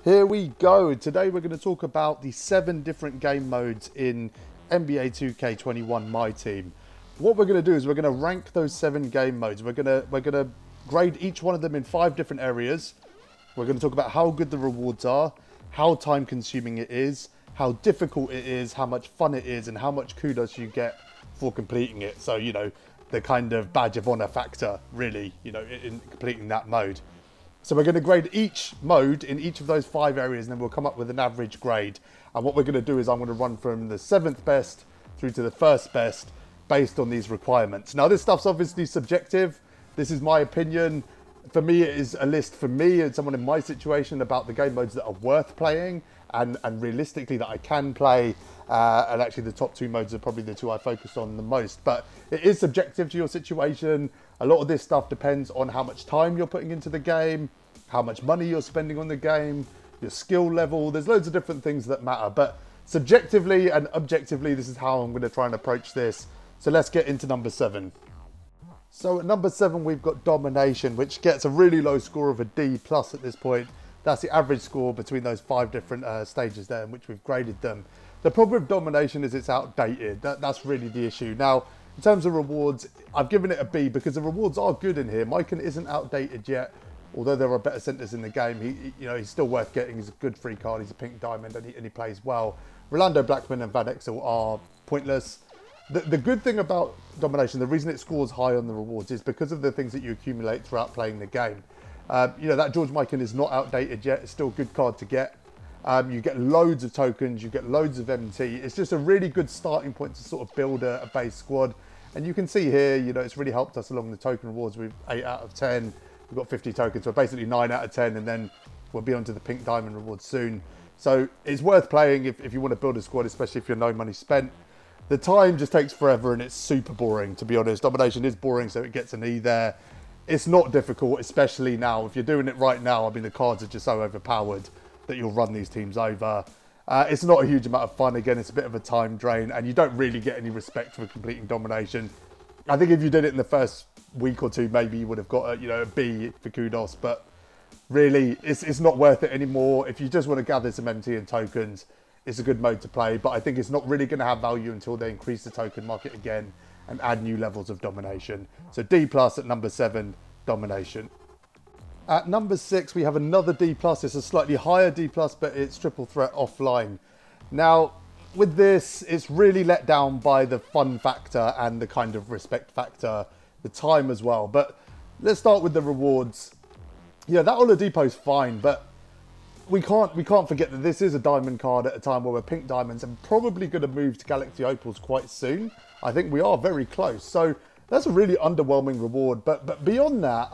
Here we go. Today we're going to talk about the 7 different game modes in NBA 2K21 My Team. What we're going to do is we're going to rank those 7 game modes. We're going to grade each one of them in 5 different areas. We're going to talk about how good the rewards are, how time consuming it is, how difficult it is, how much fun it is, and how much kudos you get for completing it. So, the kind of badge of honor factor, really, in completing that mode. So we're going to grade each mode in each of those 5 areas, and then we'll come up with an average grade. And what we're going to do is I'm going to run from the 7th best through to the 1st best based on these requirements. Now, this stuff's obviously subjective. This is my opinion. For me, it is a list for me and someone in my situation about the game modes that are worth playing and realistically that I can play. And actually the top 2 modes are probably the 2 I focus on the most. But it is subjective to your situation. A lot of this stuff depends on how much time you're putting into the game, how much money you're spending on the game, your skill level. There's loads of different things that matter. But subjectively and objectively, this is how I'm going to try and approach this. So let's get into number 7. So at number 7, we've got Domination, which gets a really low score of a D+ at this point. That's the average score between those 5 different stages there in which we've graded them. The problem with Domination is it's outdated. That's really the issue. Now, in terms of rewards, I've given it a B because the rewards are good in here. Myken isn't outdated yet, although there are better centres in the game. He's still worth getting. He's a good free card. He's a pink diamond and he plays well. Rolando Blackman and Van Exel are pointless. The good thing about Domination, the reason it scores high on the rewards is because of the things that you accumulate throughout playing the game. That George Myken is not outdated yet. It's still a good card to get. You get loads of tokens, you get loads of MT. It's just a really good starting point to sort of build a base squad. And you can see here, it's really helped us along the token rewards. We've 8 out of 10. We've got 50 tokens, so basically 9 out of 10, and then we'll be onto the pink diamond rewards soon. So it's worth playing if you want to build a squad, especially if you're no money spent. The time just takes forever and it's super boring, to be honest. Domination is boring, so it gets an E there. It's not difficult, especially now. If you're doing it right now, the cards are just so overpowered that you'll run these teams over. It's not a huge amount of fun. Again, it's a bit of a time drain, and you don't really get any respect for completing Domination. I think if you did it in the first week or 2, maybe you would have got a B for kudos, but really, it's not worth it anymore. If you just want to gather some MT and tokens, it's a good mode to play, but I think it's not really going to have value until they increase the token market again and add new levels of Domination. So D+ at number 7, Domination. At number 6, we have another D+. It's a slightly higher D+, but it's Triple Threat Offline. Now, with this, it's really let down by the fun factor and the kind of respect factor, the time as well. But let's start with the rewards. Yeah, that Oladipo is fine, but we can't forget that this is a diamond card at a time where we're pink diamonds and probably going to move to Galaxy Opals quite soon. I think we are very close. So that's a really underwhelming reward. But beyond that,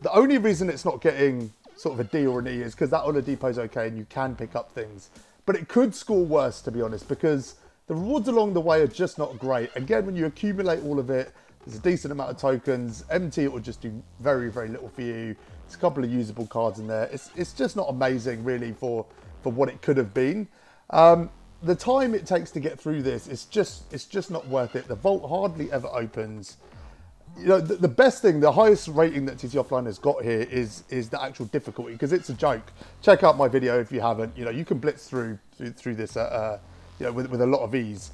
the only reason it's not getting sort of a D or an E is because that Oladipo is okay and you can pick up things. But it could score worse, to be honest, because the rewards along the way are just not great. Again, when you accumulate all of it, there's a decent amount of tokens. MT, it will just do very, very little for you. There's a couple of usable cards in there. It's just not amazing, really, for what it could have been. The time it takes to get through this, it's just not worth it. The vault hardly ever opens. The best thing, the highest rating that TT Offline has got here is the actual difficulty, because it's a joke. Check out my video if you haven't. You can blitz through this with a lot of ease.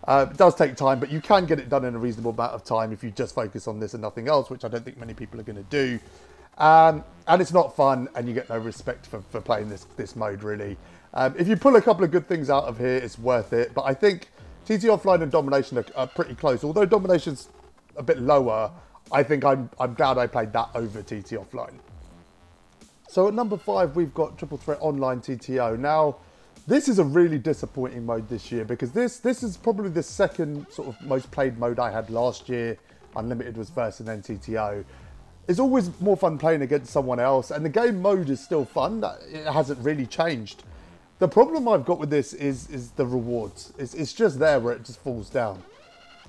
It does take time, but you can get it done in a reasonable amount of time if you just focus on this and nothing else, which I don't think many people are going to do. And it's not fun, and you get no respect for playing this mode, really. If you pull a couple of good things out of here, it's worth it. But I think TT Offline and Domination are pretty close. Although Domination's a bit lower, I think I'm glad I played that over TT Offline. So at number 5, we've got Triple Threat Online TTO. Now, this is a really disappointing mode this year because this is probably the second sort of most played mode I had last year. Unlimited was first and then TTO. It's always more fun playing against someone else, and the game mode is still fun. It hasn't really changed. The problem I've got with this is the rewards. It's just there where it just falls down.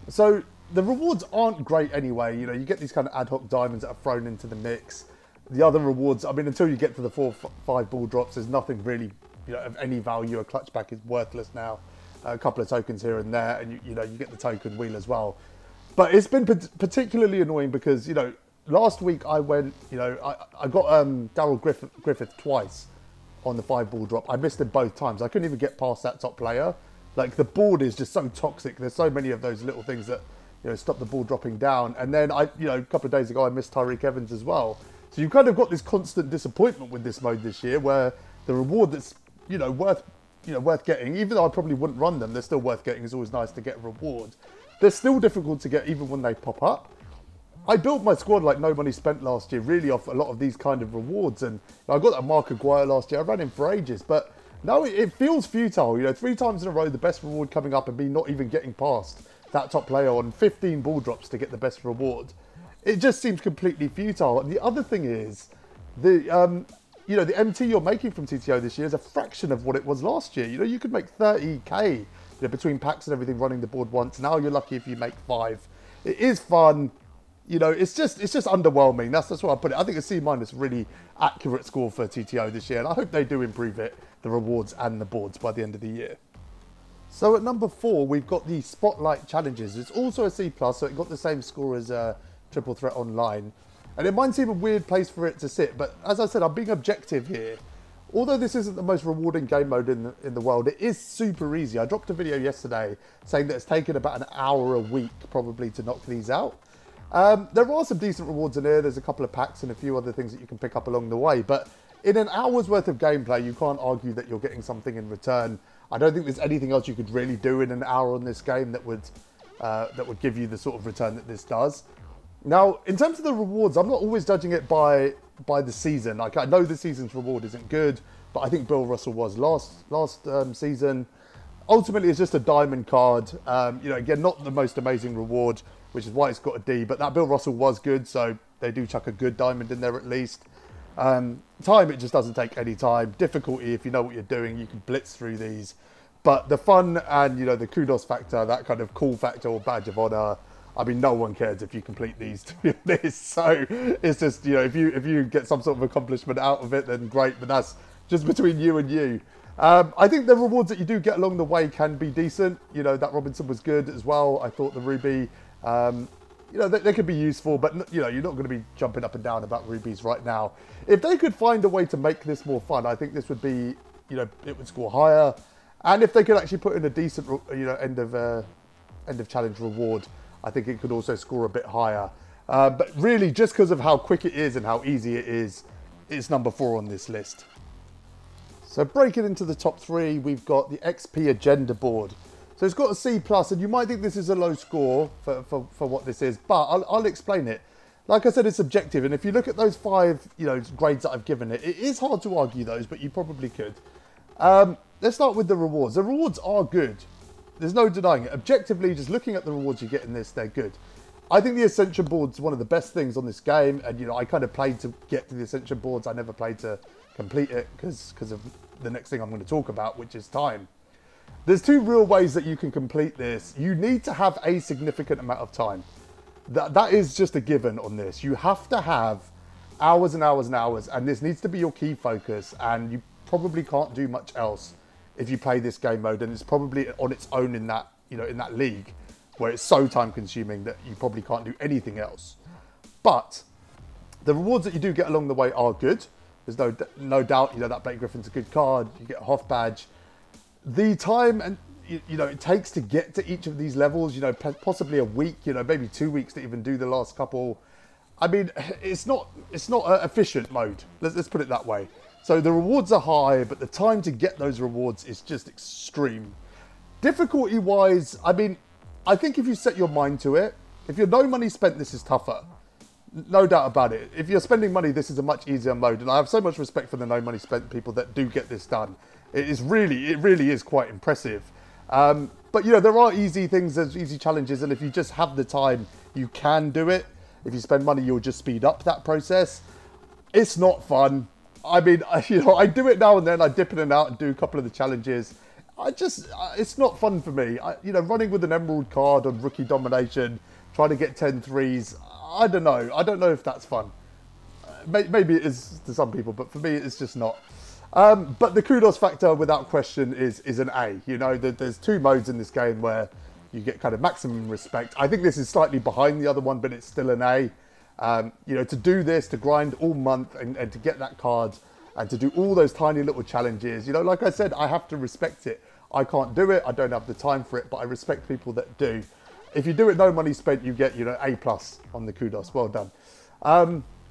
So the rewards aren't great anyway. You get these kind of ad hoc diamonds that are thrown into the mix. The other rewards, until you get to the 4-5 ball drops, there's nothing really of any value. A clutch pack is worthless now. A couple of tokens here and there, and you get the token wheel as well. But it's been particularly annoying because last week I went, I got Daryl Griffith twice on the 5-ball drop. I missed it both times. I couldn't even get past that top player. Like, the board is just so toxic. There's so many of those little things that, you know, stop the ball dropping down. And then a couple of days ago, I missed Tyreek Evans as well. So you've kind of got this constant disappointment with this mode this year, where the reward that's, worth getting, even though I probably wouldn't run them, they're still worth getting. It's always nice to get a reward. They're still difficult to get even when they pop up. I built my squad like no money spent last year, really off a lot of these kind of rewards. And I got that Mark Aguirre last year. I ran him for ages, but now it feels futile. 3 times in a row, the best reward coming up and me not even getting past that top player on 15 ball drops to get the best reward. It just seems completely futile. And the other thing is, the MT you're making from TTO this year is a fraction of what it was last year. You could make 30k between packs and everything running the board once. Now you're lucky if you make 5. It is fun. It's just underwhelming. That's what I put it. I think a C- really accurate score for TTO this year, and I hope they do improve it, the rewards and the boards, by the end of the year. So at number 4, we've got the Spotlight Challenges. It's also a C+, so it got the same score as Triple Threat Online. And it might seem a weird place for it to sit, but as I said, I'm being objective here. Although this isn't the most rewarding game mode in the world, it is super easy. I dropped a video yesterday saying that it's taken about an hour a week probably to knock these out. There are some decent rewards in here. There's a couple of packs and a few other things that you can pick up along the way. But in an hour's worth of gameplay, you can't argue that you're getting something in return. I don't think there's anything else you could really do in an hour on this game that would give you the sort of return that this does. Now, in terms of the rewards, I'm not always judging it by the season. Like, I know the season's reward isn't good, but I think Bill Russell was last season. Ultimately, it's just a diamond card. Again, not the most amazing reward, which is why it's got a D, but that Bill Russell was good, so they do chuck a good diamond in there at least. Time, it just doesn't take any time. Difficulty, if you know what you're doing, you can blitz through these. But the fun and, the kudos factor, that kind of cool factor or badge of honor, I mean, no one cares if you complete these, to be honest. So it's just, if you get some sort of accomplishment out of it, then great, but that's just between you and you. I think the rewards that you do get along the way can be decent. That Robinson was good as well. I thought the Ruby, they could be useful, but you're not going to be jumping up and down about rubies right now. If they could find a way to make this more fun, I think this would be, it would score higher. And if they could actually put in a decent, end of challenge reward, I think it could also score a bit higher. But really, just because of how quick it is and how easy it is, it's number 4 on this list. So breaking into the top 3, we've got the XP Agenda board. So it's got a C+, and you might think this is a low score for what this is, but I'll explain it. Like I said, it's subjective, and if you look at those 5 grades that I've given it, it is hard to argue those, but you probably could. Let's start with the rewards. The rewards are good. There's no denying it. Objectively, just looking at the rewards you get in this, they're good. I think the Ascension board's one of the best things on this game, and I kind of played to get to the Ascension boards. I never played to complete it because of the next thing I'm going to talk about, which is time. There's 2 real ways that you can complete this. You need to have a significant amount of time. That is just a given on this. You have to have hours and hours and hours, and this needs to be your key focus, and you probably can't do much else if you play this game mode, and it's probably on its own in that, in that league where it's so time consuming that you probably can't do anything else. But the rewards that you do get along the way are good. There's no doubt, that Blake Griffin's a good card. You get a Hoff badge. The time and it takes to get to each of these levels, possibly a week, maybe 2 weeks to even do the last couple. I mean, it's not an efficient mode. Let's put it that way. So the rewards are high, but the time to get those rewards is just extreme. Difficulty-wise, I mean, I think if you set your mind to it, if you're no money spent, this is tougher. No doubt about it. If you're spending money, this is a much easier mode. And I have so much respect for the no money spent people that do get this done. It really is quite impressive. But, there are easy things, there's easy challenges. And if you just have the time, you can do it. If you spend money, you'll just speed up that process. It's not fun. I mean, I do it now and then. I dip in and out and do a couple of the challenges. It's not fun for me. Running with an emerald card on rookie domination, trying to get 10 threes. I don't know. I don't know if that's fun. Maybe it is to some people, but for me, it's just not. But the kudos factor, without question, is an A. There's 2 modes in this game where you get kind of maximum respect. I think this is slightly behind the other one, but it's still an A. To do this, to grind all month and to get that card, and to do all those tiny little challenges. You know, like I said, I have to respect it. I can't do it. I don't have the time for it, but I respect people that do. If you do it, no money spent, you get, you know, A+ on the kudos. Well done.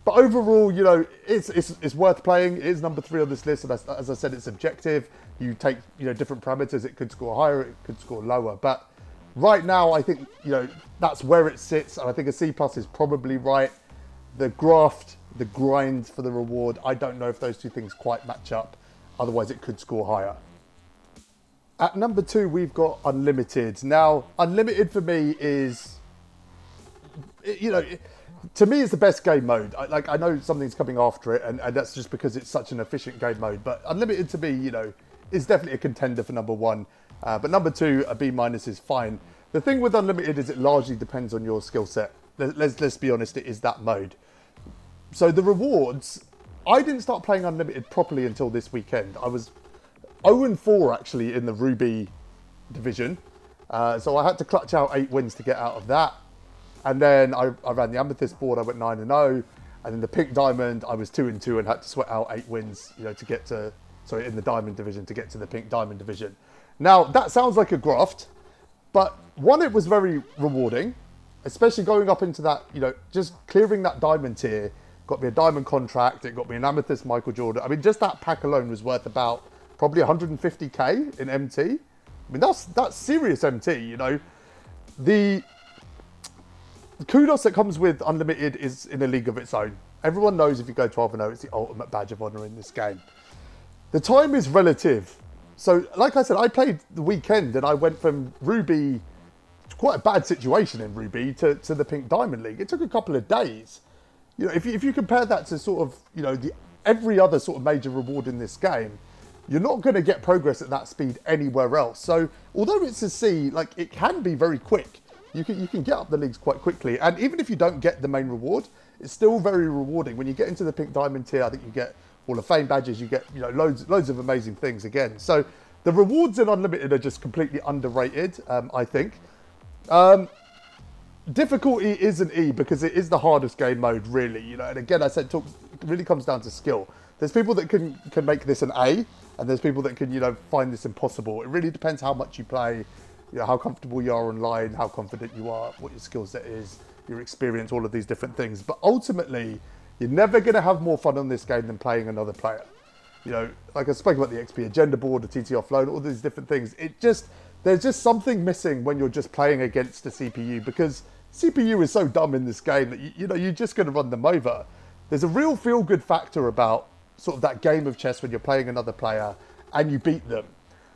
But overall, you know, it's worth playing. It is number 3 on this list, and as I said, it's objective. You take, you know, different parameters. It could score higher, it could score lower. But right now, I think, you know, that's where it sits, and I think a C+ is probably right. The graft, the grind for the reward, I don't know if those two things quite match up. Otherwise, it could score higher. At number 2, we've got Unlimited. Now, Unlimited for me is, you know, to me, it's the best game mode. I know something's coming after it, and that's just because it's such an efficient game mode. But Unlimited to me, you know, is definitely a contender for number 1. But number 2, a B- is fine. The thing with Unlimited is it largely depends on your skill set. Let's be honest, it is that mode. So the rewards, I didn't start playing Unlimited properly until this weekend. I was 0-4 actually in the Ruby division. So I had to clutch out 8 wins to get out of that. And then I ran the Amethyst board, I went 9-0. And in the Pink Diamond, I was 2-2 and had to sweat out 8 wins, you know, to get to, sorry, in the Diamond division to get to the Pink Diamond division. Now, that sounds like a graft, but one, it was very rewarding, especially going up into that, you know, just clearing that Diamond tier, got me a Diamond contract, it got me an Amethyst Michael Jordan. I mean, just that pack alone was worth about probably 150k in MT. I mean, that's serious MT, you know. The kudos that comes with Unlimited is in a league of its own. Everyone knows if you go 12-0, it's the ultimate badge of honor in this game. The time is relative. So, like I said, I played the weekend and I went from Ruby, quite a bad situation in Ruby, to the Pink Diamond League. It took a couple of days. You know, if you compare that to sort of, you know, every other sort of major reward in this game, you're not going to get progress at that speed anywhere else. So, although it's a C, like, it can be very quick. You can get up the leagues quite quickly. And even if you don't get the main reward, it's still very rewarding. When you get into the Pink Diamond tier, I think you get Hall of Fame badges, you get, you know, loads of amazing things again. So the rewards in Unlimited are just completely underrated, I think. Difficulty is an E because it is the hardest game mode, really. You know, and again, I said, it really comes down to skill. There's people that can make this an A, and there's people that can, you know, find this impossible. It really depends how much you play, you know, how comfortable you are online, how confident you are, what your skill set is, your experience, all of these different things. But ultimately, you're never going to have more fun on this game than playing another player. You know, like I spoke about the XP agenda board, the TT offload, all these different things. There's just something missing when you're just playing against the CPU, because CPU is so dumb in this game that, you know, you're just going to run them over. There's a real feel-good factor about sort of that game of chess when you're playing another player and you beat them.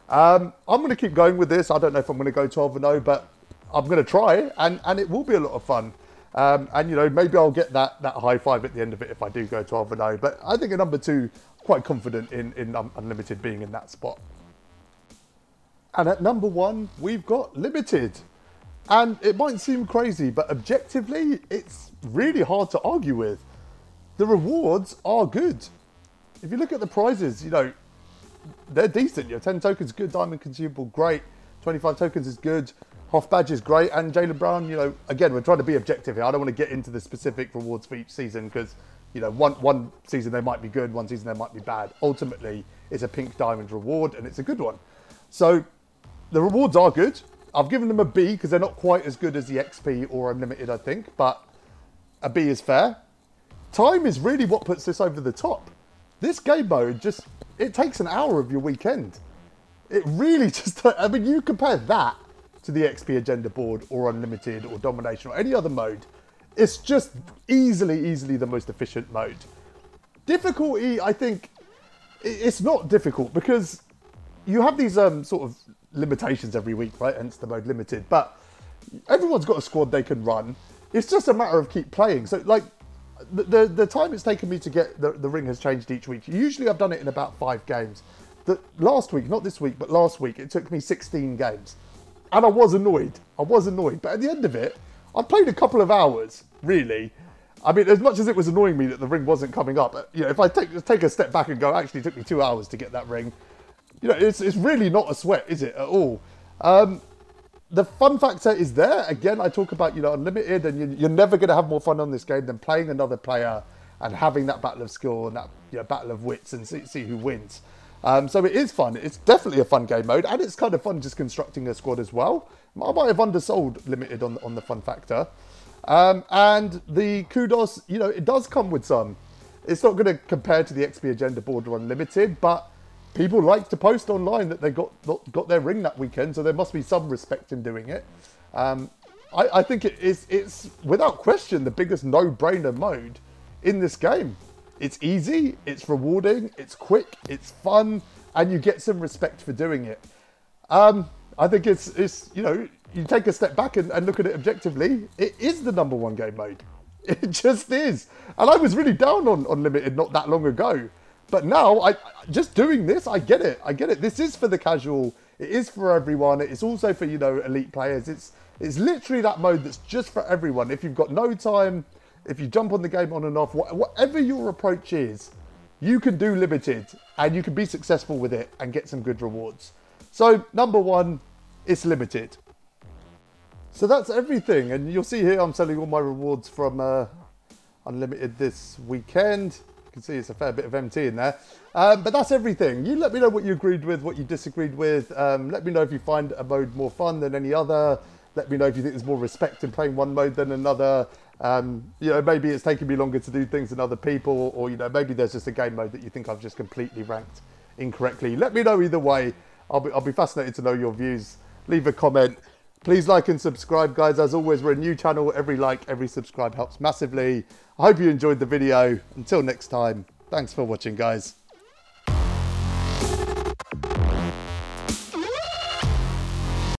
I'm going to keep going with this. I don't know if I'm going to go 12-0, but I'm going to try, and it will be a lot of fun. And, you know, maybe I'll get that high five at the end of it if I do go 12-0. But I think at number 2, quite confident in Unlimited being in that spot. And at number 1, we've got Limited. And it might seem crazy, but objectively, it's really hard to argue with. The rewards are good. If you look at the prizes, you know, they're decent. You know, 10 tokens, good. Diamond consumable, great. 25 tokens is good. Hoff badge is great. And Jaylen Brown, you know, again, we're trying to be objective here. I don't want to get into the specific rewards for each season because, you know, one season they might be good, one season they might be bad. Ultimately, it's a Pink Diamond reward and it's a good one. So the rewards are good. I've given them a B because they're not quite as good as the XP or Unlimited, I think, but a B is fair. Time is really what puts this over the top. This game mode it takes an hour of your weekend. It really just, I mean, you compare that to the XP agenda board or Unlimited or Domination or any other mode, it's just easily the most efficient mode. Difficulty, I think, it's not difficult because you have these sort of limitations every week, right? Hence the mode Limited. But everyone's got a squad they can run. It's just a matter of keep playing. So, like, the time it's taken me to get the ring has changed each week. Usually I've done it in about 5 games. Last week, not this week, but last week, it took me 16 games. And I was annoyed. But at the end of it, I played a couple of hours, really. I mean, as much as it was annoying me that the ring wasn't coming up, you know, if I take a step back and go, actually, it took me 2 hours to get that ring, you know, it's really not a sweat, is it, at all? The fun factor is there. Again, I talk about, you know, Unlimited, and you're never going to have more fun on this game than playing another player and having that battle of skill and that battle of wits and see who wins. So it is fun. It's definitely a fun game mode, and it's kind of fun just constructing a squad as well. I might have undersold Limited on the fun factor. And the kudos, it does come with some. It's not going to compare to the XP Agenda Border Unlimited, but people like to post online that they got their ring that weekend, so there must be some respect in doing it. I think it's without question the biggest no-brainer mode in this game. It's easy, it's rewarding, it's quick, it's fun, and you get some respect for doing it. I think it's you take a step back and look at it objectively, it is the #1 game mode. It just is. And I was really down on Limited not that long ago. But now, just doing this, I get it. I get it. This is for the casual. It is for everyone. It's also for, elite players. It's literally that mode that's just for everyone. If you've got no time, if you jump on the game on and off, whatever your approach is, you can do Limited and you can be successful with it and get some good rewards. So, #1, it's Limited. So that's everything. And you'll see here I'm selling all my rewards from Unlimited this weekend. You can see it's a fair bit of MT in there. But that's everything. You let me know what you agreed with, what you disagreed with. Let me know if you find a mode more fun than any other. Let me know if you think there's more respect in playing one mode than another. Maybe it's taking me longer to do things than other people, or maybe there's just a game mode that you think I've just completely ranked incorrectly. Let me know either way. I'll be fascinated to know your views. Leave a comment. Please like and subscribe, guys. As always, we're a new channel. Every like, every subscribe helps massively. I hope you enjoyed the video. Until next time, thanks for watching, guys.